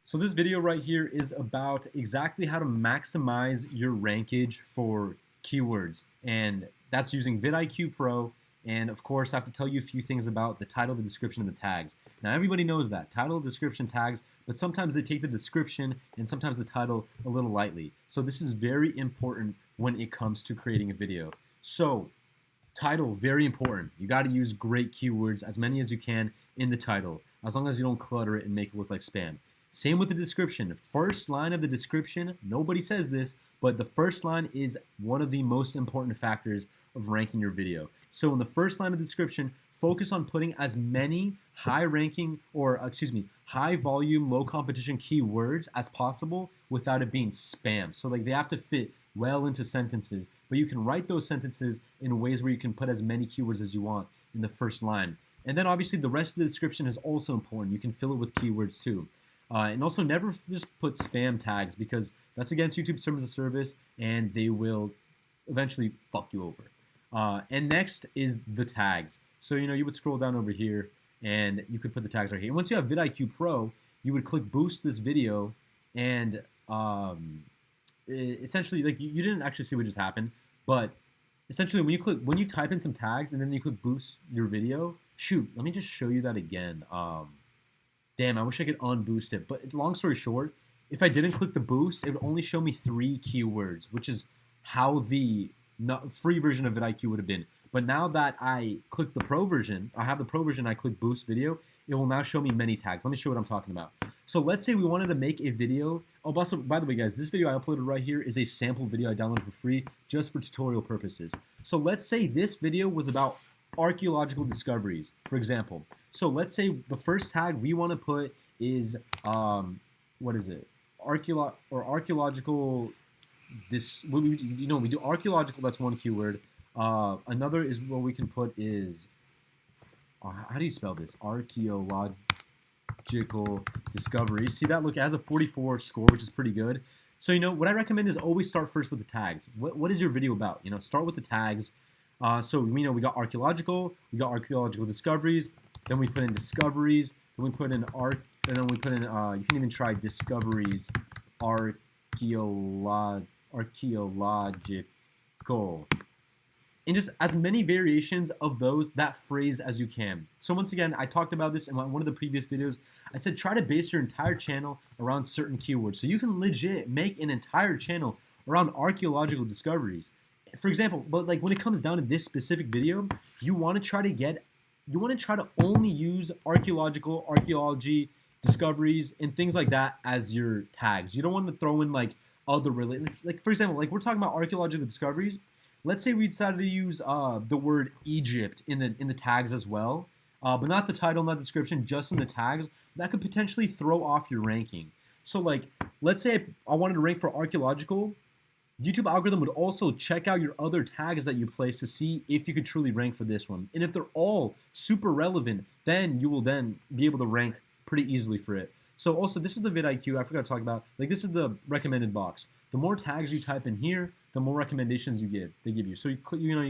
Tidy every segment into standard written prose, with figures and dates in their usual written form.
So this video right here is about exactly how to maximize your rankage for keywords, and that's using vidIQ Pro. And of course, I have to tell you a few things about the title, the description, and the tags. Now everybody knows that title, description, tags, but sometimes they take the description and sometimes the title a little lightly. So this is very important when it comes to creating a video. So title, very important. You got to use great keywords, as many as you can in the title, as long as you don't clutter it and make it look like spam. Same with the description. First line of the description, nobody says this, but the first line is one of the most important factors of ranking your video. So in the first line of the description, focus on putting as many high ranking high volume, low competition keywords as possible without it being spam. So like they have to fit well into sentences, but you can write those sentences in ways where you can put as many keywords as you want in the first line. And then obviously the rest of the description is also important. You can fill it with keywords too. And also never just put spam tags, because that's against YouTube's terms of service and they will eventually fuck you over. And next is the tags. So you would scroll down over here and you could put the tags right here. And once you have vidIQ Pro, you would click boost this video, and essentially, like, you didn't actually see what just happened, but essentially when you type in some tags and then you click boost your video, shoot, let me just show you that again. Damn, I wish I could unboost it. But long story short, if I didn't click the boost, it would only show me 3 keywords, which is how the free version of vidIQ would have been. But now that I click the pro version, I have the pro version, I click boost video, it will now show me many tags. Let me show you what I'm talking about. So let's say we wanted to make a video. Oh, also, by the way, guys, this video I uploaded right here is a sample video I downloaded for free just for tutorial purposes. So let's say this video was about archaeological discoveries, for example. So let's say the first tag we want to put is what is it? Archaeological. We do archaeological. That's one keyword. Another is what we can put is how do you spell this? Archaeological discoveries. See that? Look, it has a 44 score, which is pretty good. So what I recommend is always start first with the tags. What is your video about? Start with the tags. So we got archaeological, we got archaeological discoveries, then we put in discoveries, then we put in art, and then we put in, you can even try discoveries, archaeological. And just as many variations of that phrase as you can. So once again, I talked about this in one of the previous videos. I said try to base your entire channel around certain keywords. So you can legit make an entire channel around archaeological discoveries. For example, but like when it comes down to this specific video, you want to try to only use archaeology, discoveries, and things like that as your tags. You don't want to throw in like other related, like for example, like we're talking about archaeological discoveries. Let's say we decided to use the word Egypt in the tags as well, but not the title, not the description, just in the tags. That could potentially throw off your ranking. So like, let's say I wanted to rank for archaeological. YouTube algorithm would also check out your other tags that you place to see if you could truly rank for this one. And if they're all super relevant, then you will then be able to rank pretty easily for it. So also, this is the vidIQ, I forgot to talk about, like this is the recommended box. The more tags you type in here, the more recommendations they give you. So you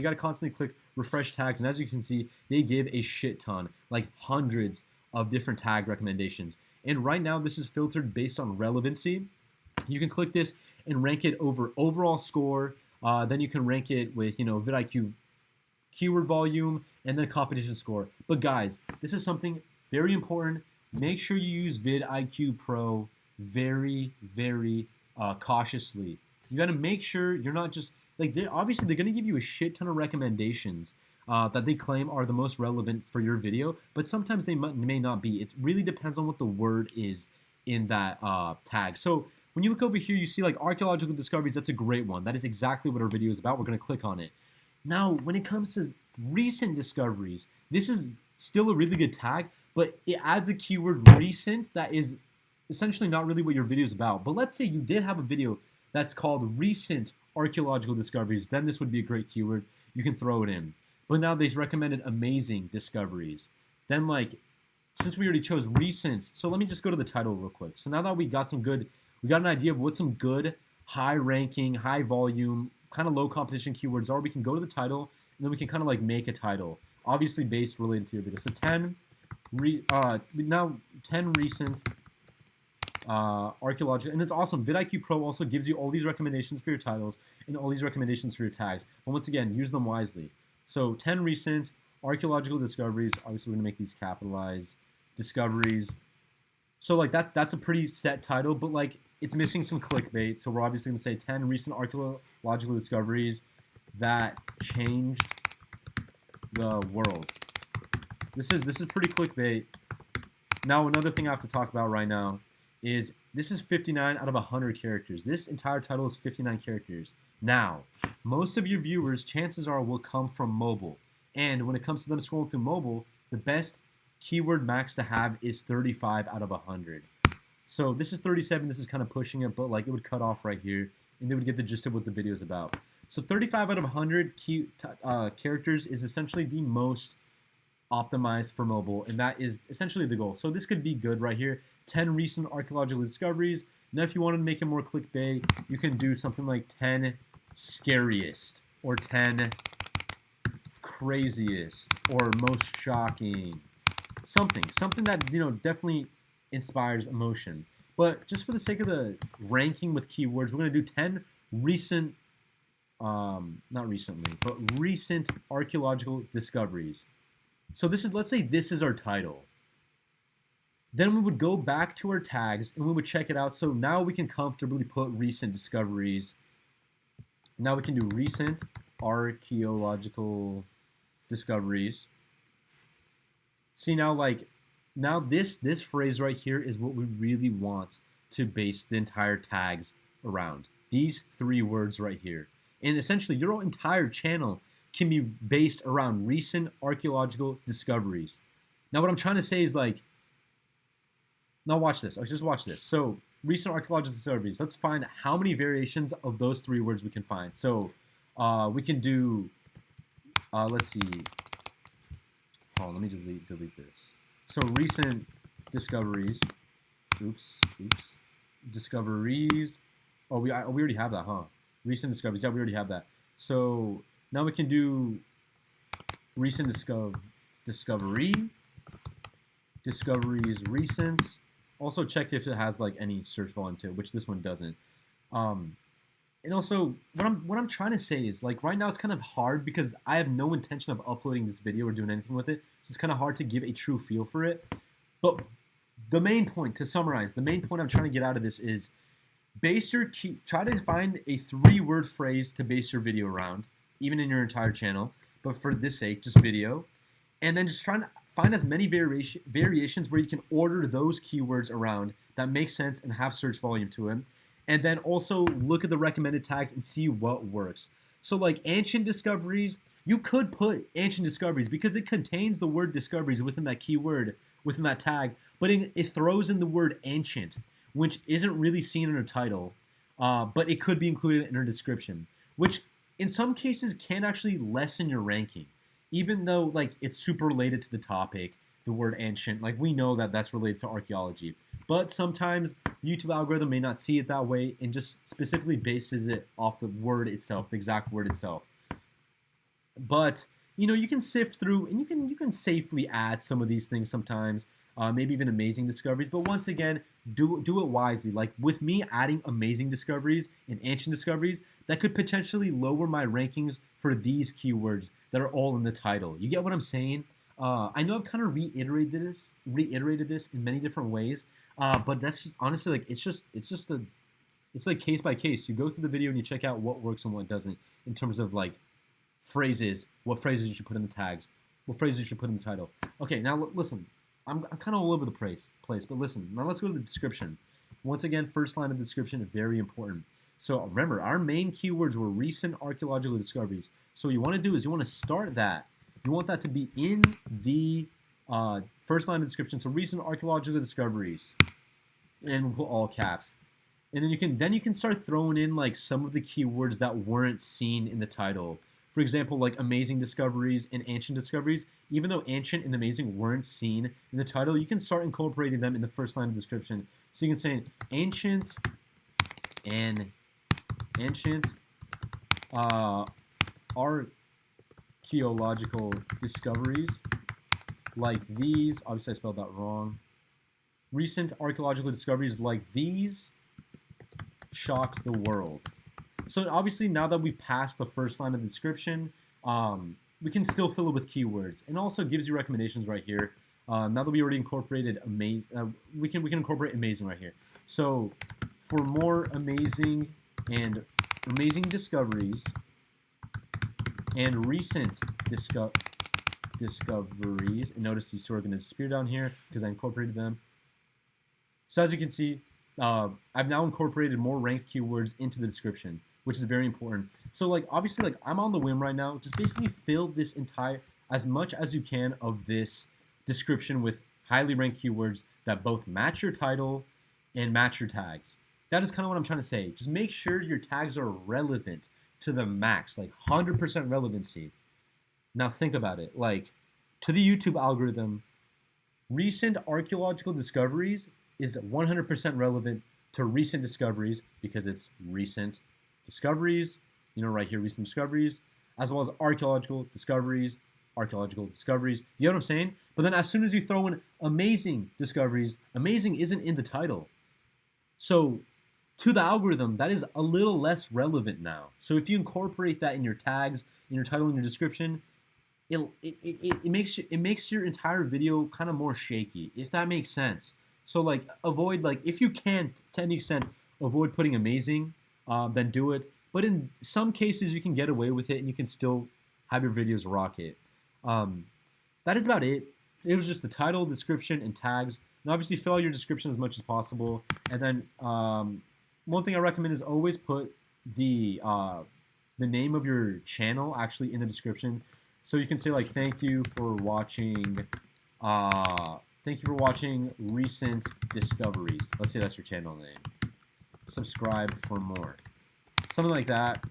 got to constantly click refresh tags, and as you can see, they give a shit ton, like hundreds of different tag recommendations. And right now, this is filtered based on relevancy. You can click this and rank it over overall score. Then you can rank it with vidIQ keyword volume and then competition score. But guys, this is something very important. Make sure you use vidIQ Pro very, very cautiously. You got to make sure you're not just like they're going to give you a shit ton of recommendations that they claim are the most relevant for your video, but sometimes they may not be. It really depends on what the word is in that tag. So when you look over here, you see like archaeological discoveries. That's a great one. That is exactly what our video is about. We're going to click on it. Now, when it comes to recent discoveries, this is still a really good tag, but it adds a keyword recent that is essentially not really what your video is about. But let's say you did have a video that's called recent archaeological discoveries. Then this would be a great keyword. You can throw it in. But now they've recommended amazing discoveries. Then like, since we already chose recent, so let me just go to the title real quick. So now that we got an idea of what some good, high ranking, high volume, kind of low competition keywords are, we can go to the title, and then we can kind of like make a title, obviously based related to your video. So 10 recent archaeological, and it's awesome. vidIQ Pro also gives you all these recommendations for your titles and all these recommendations for your tags. But once again, use them wisely. So 10 recent archaeological discoveries. Obviously, we're gonna make these capitalized discoveries. So like that's a pretty set title, but like it's missing some clickbait. So we're obviously gonna say 10 recent archaeological discoveries that changed the world. This is pretty clickbait. Now another thing I have to talk about right now is this is 59 out of 100 characters. This entire title is 59 characters. Now, most of your viewers, chances are, will come from mobile. And when it comes to them scrolling through mobile, the best keyword max to have is 35 out of 100. So this is 37. This is kind of pushing it, but like it would cut off right here, and they would get the gist of what the video is about. So 35 out of 100 characters is essentially the most optimized for mobile, and that is essentially the goal. So this could be good right here. 10 recent archaeological discoveries. Now if you wanted to make it more clickbait, you can do something like 10 scariest or 10 craziest or most shocking. Something that, you know, definitely inspires emotion. But just for the sake of the ranking with keywords, we're going to do 10 recent not recently, but recent archaeological discoveries. So this is, let's say this is our title. Then we would go back to our tags and we would check it out. So now we can comfortably put recent discoveries. Now we can do recent archaeological discoveries. See now, like, now this phrase right here is what we really want to base the entire tags around. These 3 words right here. And essentially your entire channel can be based around recent archaeological discoveries. Now what I'm trying to say is like, now watch this. Just watch this. So recent archaeological discoveries. Let's find how many variations of those 3 words we can find. So we can do, let's see. Oh, let me delete this. So recent discoveries. Oops. Discoveries. Oh, we already have that, huh? Recent discoveries. Yeah, we already have that. So now we can do recent discoveries recent. Also check if it has like any search volume to it, which this one doesn't. And also what I'm trying to say is like right now it's kind of hard because I have no intention of uploading this video or doing anything with it. So it's kind of hard to give a true feel for it. But the main point, to summarize, the main point I'm trying to get out of this is base your try to find a 3-word phrase to base your video around, even in your entire channel, but for this sake, just video. And then just trying to find as many variations where you can order those keywords around that make sense and have search volume to them. And then also look at the recommended tags and see what works. So like ancient discoveries, you could put ancient discoveries because it contains the word discoveries within that keyword, within that tag, but it throws in the word ancient, which isn't really seen in a title, but it could be included in a description, which in some cases can actually lessen your ranking, even though like it's super related to the topic, the word ancient, like we know that that's related to archaeology. But sometimes the YouTube algorithm may not see it that way and just specifically bases it off the word itself, the exact word itself. But you know, you can sift through and you can safely add some of these things sometimes, maybe even amazing discoveries. But once again, do it wisely. Like with me adding amazing discoveries and ancient discoveries, that could potentially lower my rankings for these keywords that are all in the title. You get what I'm saying? I know I've kind of reiterated this in many different ways, but that's just, honestly like it's like case by case. You go through the video and you check out what works and what doesn't in terms of like phrases, what phrases you should put in the tags, what phrases you should put in the title. Okay, now listen, I'm kind of all over the place, but listen, now let's go to the description. Once again, first line of the description is very important. So remember, our main keywords were recent archaeological discoveries. So what you want to do is you want to start that. You want that to be in the first line of the description. So recent archaeological discoveries, and we'll put all caps. And then you can start throwing in like some of the keywords that weren't seen in the title. For example, like amazing discoveries and ancient discoveries. Even though ancient and amazing weren't seen in the title, you can start incorporating them in the first line of the description. So you can say ancient archaeological discoveries like these. Obviously I spelled that wrong. recent archaeological discoveries like these shocked the world. So obviously now that we've passed the first line of the description, we can still fill it with keywords, and also gives you recommendations right here. Now that we already incorporated we can incorporate amazing right here. So for more amazing discoveries and recent discoveries, and notice these two are going to disappear down here because I incorporated them. So as you can see, I've now incorporated more ranked keywords into the description, which is very important. So like obviously like I'm on the whim right now, just basically fill this entire, as much as you can of this description with highly ranked keywords that both match your title and match your tags. That is kind of what I'm trying to say. Just make sure your tags are relevant to the max, like 100% relevancy. Now think about it, like to the YouTube algorithm, recent archaeological discoveries is 100% relevant to recent discoveries because it's recent discoveries, you know, right here, recent discoveries, as well as archaeological discoveries. You know what I'm saying? But then as soon as you throw in amazing discoveries, amazing isn't in the title. So to the algorithm, that is a little less relevant now. So if you incorporate that in your tags, in your title, in your description, it makes your entire video kind of more shaky, if that makes sense. So like avoid, like if you can to any extent avoid putting amazing, then do it. But in some cases you can get away with it and you can still have your videos rocket. That is about it. It was just the title, description, and tags. And obviously fill out your description as much as possible. And then one thing I recommend is always put the name of your channel actually in the description. So you can say like, thank you for watching recent discoveries. Let's say that's your channel name. Subscribe for more. Something like that.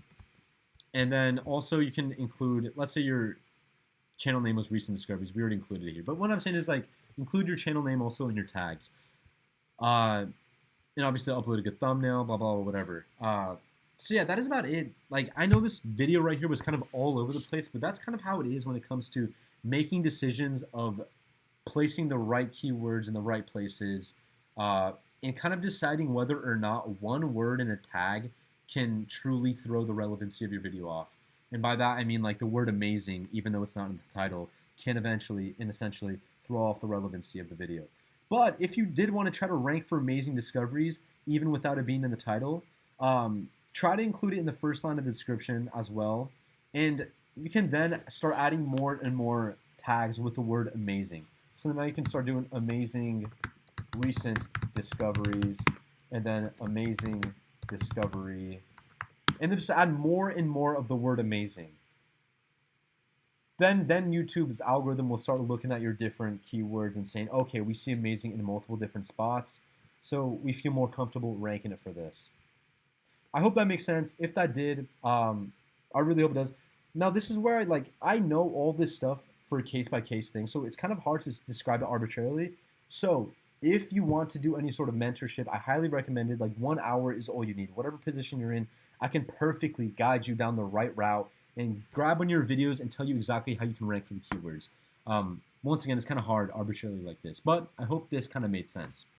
And then also you can include, let's say your channel name was recent discoveries. We already included it here. But what I'm saying is like, include your channel name also in your tags. And obviously upload a good thumbnail, blah, blah, blah, whatever. So yeah, that is about it. Like, I know this video right here was kind of all over the place, but that's kind of how it is when it comes to making decisions of placing the right keywords in the right places, and kind of deciding whether or not one word in a tag can truly throw the relevancy of your video off. And by that, I mean like the word amazing, even though it's not in the title, can eventually and essentially throw off the relevancy of the video. But if you did want to try to rank for amazing discoveries, even without it being in the title, try to include it in the first line of the description as well. And you can then start adding more and more tags with the word amazing. So now you can start doing amazing recent discoveries, and then amazing discovery, and then just add more and more of the word amazing. Then YouTube's algorithm will start looking at your different keywords and saying, okay, we see amazing in multiple different spots, so we feel more comfortable ranking it for this. I hope that makes sense. If that did, I really hope it does. Now, this is where I know all this stuff for a case-by-case thing, so it's kind of hard to describe it arbitrarily. So if you want to do any sort of mentorship, I highly recommend it. Like 1 hour is all you need. Whatever position you're in, I can perfectly guide you down the right route and grab on your videos and tell you exactly how you can rank for the keywords. Once again, it's kind of hard arbitrarily like this, but I hope this kind of made sense.